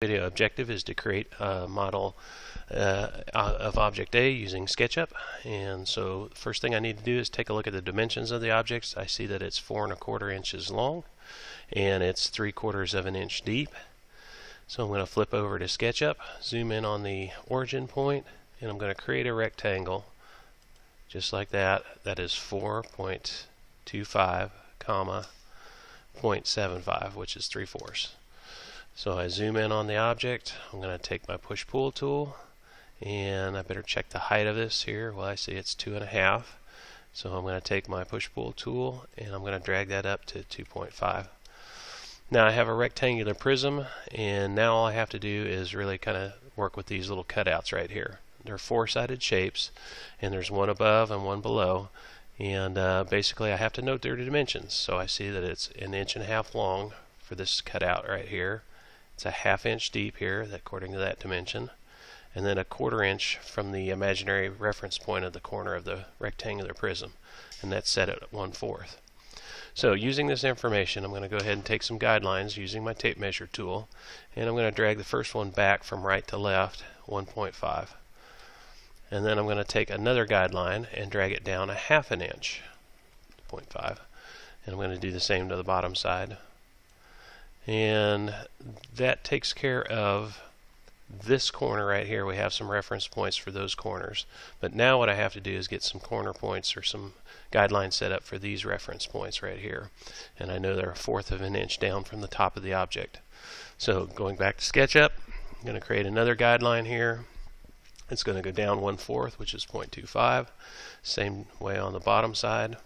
Video objective is to create a model of object A using SketchUp. And so first thing I need to do is take a look at the dimensions of the objects. I see that it's 4 1/4 inches long and it's 3/4 of an inch deep. So I'm going to flip over to SketchUp, zoom in on the origin point, and I'm going to create a rectangle just like that. That is 4.25 comma 0.75, which is 3/4. So I zoom in on the object. I'm going to take my push-pull tool, and I better check the height of this here. Well, I see it's 2.5. So I'm going to take my push-pull tool, and I'm going to drag that up to 2.5. Now I have a rectangular prism, and now all I have to do is really kind of work with these little cutouts right here. They're four-sided shapes, and there's one above and one below. And basically I have to note their dimensions. So I see that it's 1.5 inches long for this cutout right here. It's a 1/2 inch deep here, according to that dimension, and then 1/4 inch from the imaginary reference point of the corner of the rectangular prism, and that's set at 1/4. So using this information, I'm going to go ahead and take some guidelines using my tape measure tool, and I'm going to drag the first one back from right to left 1.5. And then I'm going to take another guideline and drag it down 1/2 inch, 0.5, and I'm going to do the same to the bottom side. And that takes care of this corner right here. We have some reference points for those corners. But now what I have to do is get some corner points or some guidelines set up for these reference points right here. And I know they're 1/4 of an inch down from the top of the object. So going back to SketchUp, I'm going to create another guideline here. It's going to go down 1/4, which is 0.25. Same way on the bottom side.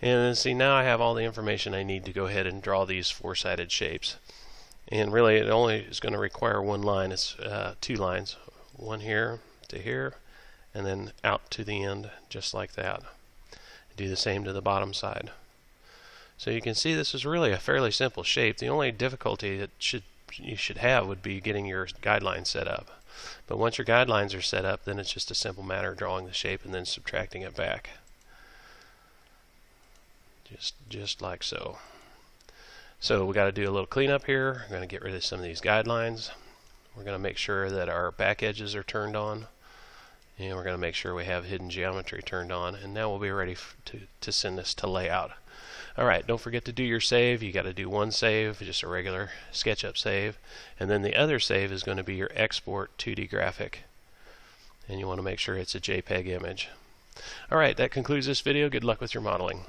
And then see, now I have all the information I need to go ahead and draw these four-sided shapes. And really it only is going to require one line. It's 2 lines. One here to here, and then out to the end just like that. Do the same to the bottom side. So you can see this is really a fairly simple shape. The only difficulty that you should have would be getting your guidelines set up. But once your guidelines are set up, then it's just a simple matter of drawing the shape and then subtracting it back. Just like so. So we got to do a little cleanup here. We're going to get rid of some of these guidelines. We're going to make sure that our back edges are turned on, and we're going to make sure we have hidden geometry turned on. And now we'll be ready to send this to layout. Alright, don't forget to do your save. You got to do one save, just a regular SketchUp save, and then the other save is going to be your export 2D graphic, and you want to make sure it's a JPEG image. Alright, that concludes this video. Good luck with your modeling.